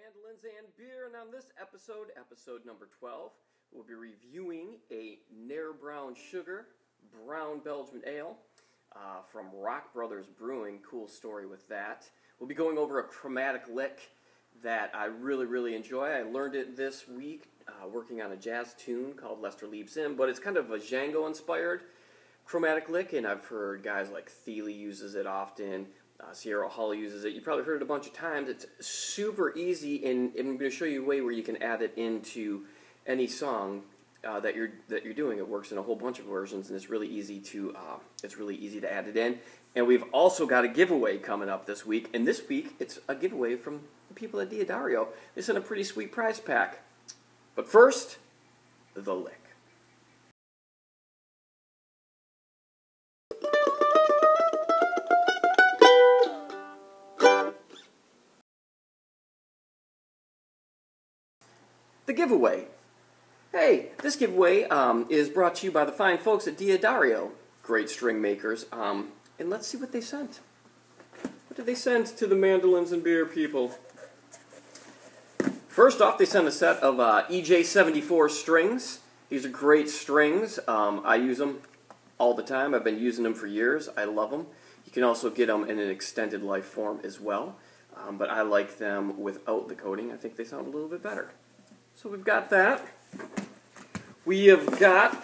Mandolins and Beer, and on this episode, episode number 12, we'll be reviewing a Nair Brown Sugar Brown Belgian Ale from Rock Brothers Brewing. Cool story with that. We'll be going over a chromatic lick that I really enjoy. I learned it this week working on a jazz tune called Lester Leaps In, but it's kind of a Django-inspired chromatic lick, and I've heard guys like Thile uses it often. Sierra Hull uses it. You probably heard it a bunch of times. It's super easy, and I'm going to show you a way where you can add it into any song that you're doing. It works in a whole bunch of versions, and it's really easy to add it in. And we've also got a giveaway coming up this week, and this week it's a giveaway from the people at Django. They sent a pretty sweet prize pack. But first, the lick. The giveaway. Hey, this giveaway is brought to you by the fine folks at Django, great string makers. And let's see what they sent. What did they send to the Mandolins and Beer people? First off, they sent a set of EJ74 strings. These are great strings. I use them all the time. I've been using them for years. I love them. You can also get them in an extended life form as well. But I like them without the coating. I think they sound a little bit better. So we've got that. We have got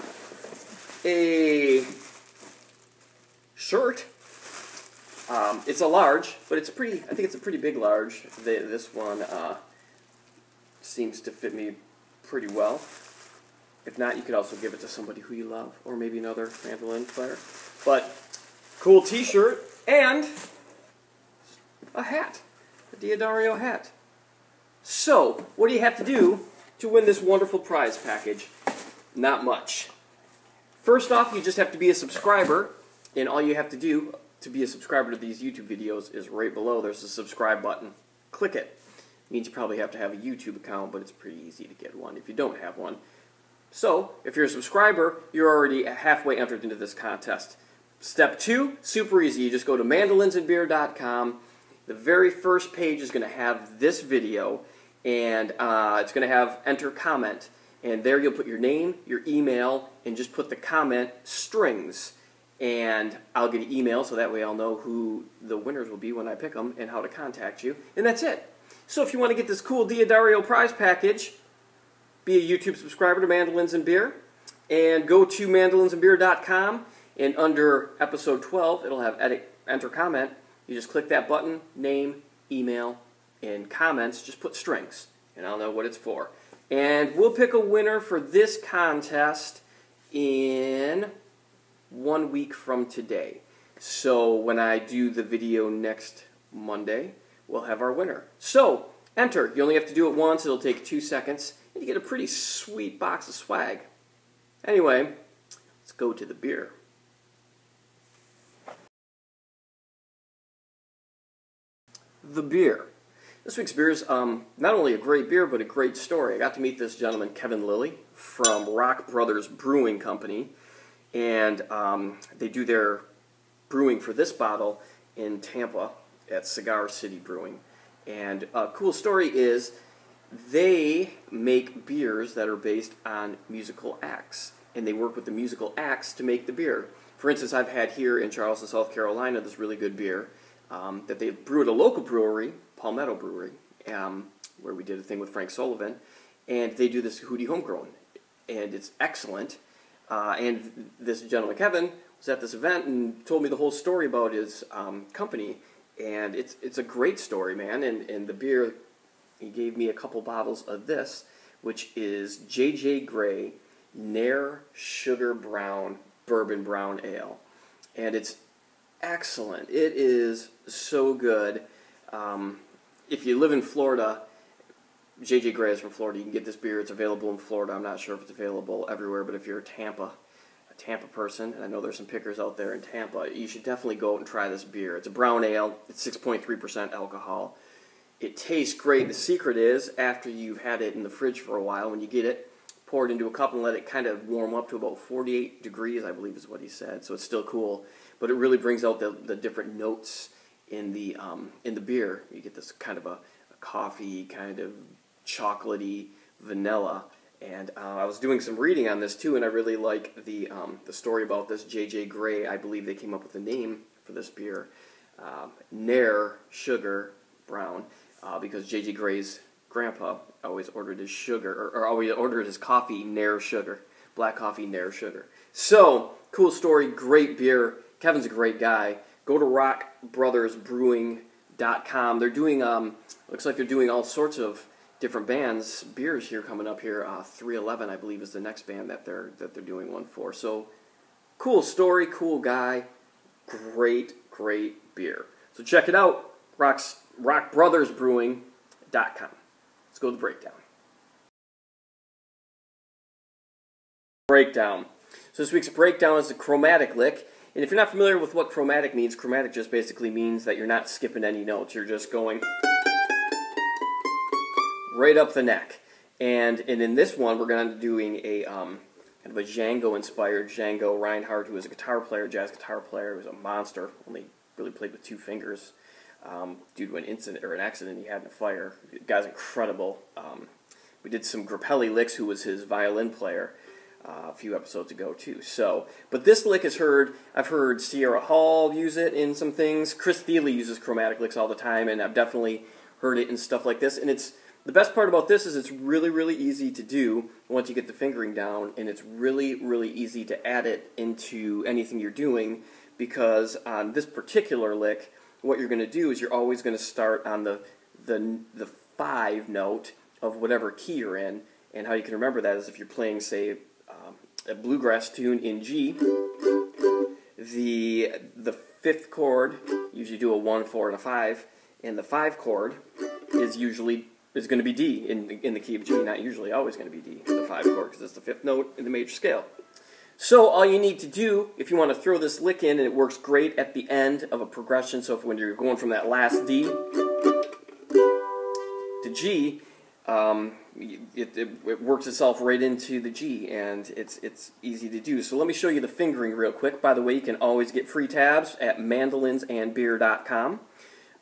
a shirt. It's a large, but it's pretty. I think it's a pretty big large. This one seems to fit me pretty well. If not, you could also give it to somebody who you love, or maybe another mandolin player. But cool T-shirt and a hat, a Django hat. So what do you have to do to win this wonderful prize package? Not much. First off, you just have to be a subscriber, and all you have to do to be a subscriber to these YouTube videos is right below. There's a subscribe button. Click it. It means you probably have to have a YouTube account, but it's pretty easy to get one if you don't have one. So, if you're a subscriber, you're already halfway entered into this contest. Step 2, super easy. You just go to mandolinsandbeer.com. The very first page is going to have this video, and it's going to have enter comment, and there you'll put your name, your email, and just put the comment strings, and I'll get an email so that way I'll know who the winners will be when I pick them and how to contact you, and that's it. So if you want to get this cool Django prize package, be a YouTube subscriber to Mandolins and Beer, and go to mandolinsandbeer.com, and under episode 12 it'll have enter comment. You just click that button, name, email, in comments, just put strings, and I'll know what it's for. And we'll pick a winner for this contest in 1 week from today. So when I do the video next Monday, we'll have our winner. So, enter. You only have to do it once. It'll take 2 seconds, and you get a pretty sweet box of swag. Anyway, let's go to the beer. The beer. This week's beer is not only a great beer, but a great story. I got to meet this gentleman, Kevin Lilly, from Rock Brothers Brewing Company, and they do their brewing for this bottle in Tampa at Cigar City Brewing. And a cool story is they make beers that are based on musical acts, and they work with the musical acts to make the beer. For instance, I've had here in Charleston, South Carolina, this really good beer that they brew at a local brewery, Palmetto Brewery, where we did a thing with Frank Sullivan, and they do this Hootie Homegrown, and it's excellent. And this gentleman, Kevin, was at this event and told me the whole story about his company, and it's a great story, man. And the beer, he gave me a couple bottles of this, which is J.J. Gray Nair Sugar Brown Bourbon Brown Ale, and it's excellent. It is so good. If you live in Florida, J.J. Gray is from Florida. You can get this beer. It's available in Florida. I'm not sure if it's available everywhere, but if you're a Tampa person, and I know there's some pickers out there in Tampa, you should definitely go out and try this beer. It's a brown ale. It's 6.3% alcohol. It tastes great. The secret is, after you've had it in the fridge for a while, when you get it, pour it into a cup and let it kind of warm up to about 48 degrees, I believe is what he said. So it's still cool, but it really brings out the different notes in the beer. You get this kind of a coffee, kind of chocolatey, vanilla. And I was doing some reading on this too, and I really like the story about this. J.J. Gray, I believe they came up with a name for this beer, Nair Sugar Brown, because J.J. Gray's grandpa always ordered his sugar, or always ordered his coffee Nair Sugar, black coffee Nair Sugar. So, cool story, great beer. Kevin's a great guy. Go to rockbrothersbrewing.com. They're doing, looks like they're doing all sorts of different bands, beers here coming up here. 311, I believe, is the next band that they're doing one for. So, cool story, cool guy, great beer. So check it out, rockbrothersbrewing.com. Let's go to the breakdown. So this week's breakdown is the chromatic lick. And if you're not familiar with what chromatic means, chromatic just basically means that you're not skipping any notes. You're just going right up the neck. And in this one, we're going to be doing a kind of a Django-inspired Django Reinhardt, who was a guitar player, jazz guitar player. He was a monster. Only really played with 2 fingers due to an incident or an accident he had in a fire. The guy's incredible. We did some Grappelli licks, who was his violin player, a few episodes ago too. So, but this lick is heard. I've heard Sierra Hall use it in some things. Chris Thile uses chromatic licks all the time, and I've definitely heard it in stuff like this. And it's the best part about this is it's really easy to do once you get the fingering down, and it's really easy to add it into anything you're doing, because on this particular lick, what you're going to do is you're always going to start on the 5 note of whatever key you're in. And how you can remember that is if you're playing, say, a bluegrass tune in G, the 5th chord, usually do a 1, 4, and a 5, and the 5 chord is going to be D in the key of G, not usually always going to be D, the 5 chord, because it's the 5th note in the major scale. So all you need to do, if you want to throw this lick in, and it works great at the end of a progression, so when you're going from that last D to G, it works itself right into the G, and it's easy to do. So let me show you the fingering real quick. By the way, you can always get free tabs at mandolinsandbeer.com.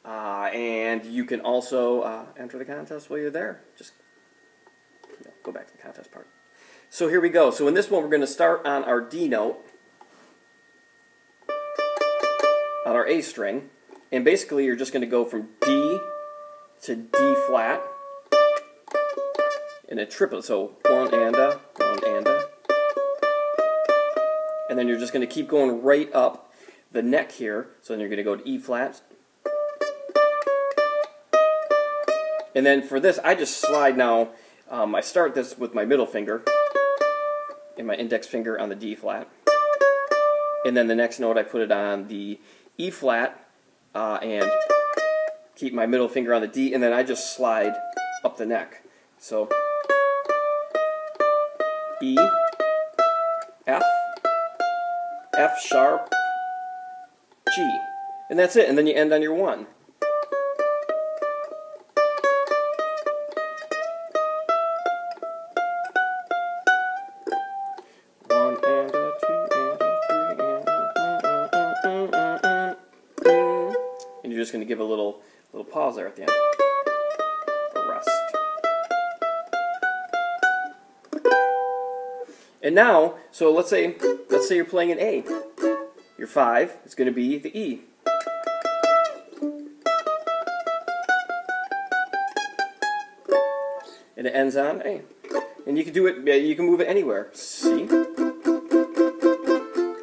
And you can also enter the contest while you're there. Just go back to the contest part. So here we go. So in this one, we're going to start on our D note, on our A string, and basically you're just going to go from D to D flat in a triplet. So 1 and a, 1 and a, and then you're just going to keep going right up the neck here. So then you're going to go to E flat. And then for this, I just slide now. I start this with my middle finger and my index finger on the D flat. And then the next note, I put it on the E flat and keep my middle finger on the D. And then I just slide up the neck. So E, F, F sharp, G. And that's it. And then you end on your 1. And you're just going to give a little pause there at the end. A rest. And now, so let's say you're playing an A. Your 5 is going to be the E. And it ends on A. And you can do it, you can move it anywhere. C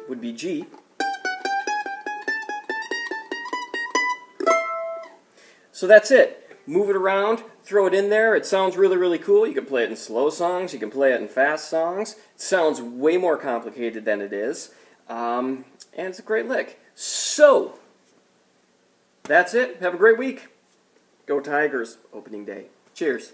would be G. So that's it. Move it around, throw it in there. It sounds really cool. You can play it in slow songs, you can play it in fast songs. It sounds way more complicated than it is. And it's a great lick. So, that's it. Have a great week. Go Tigers, opening day. Cheers.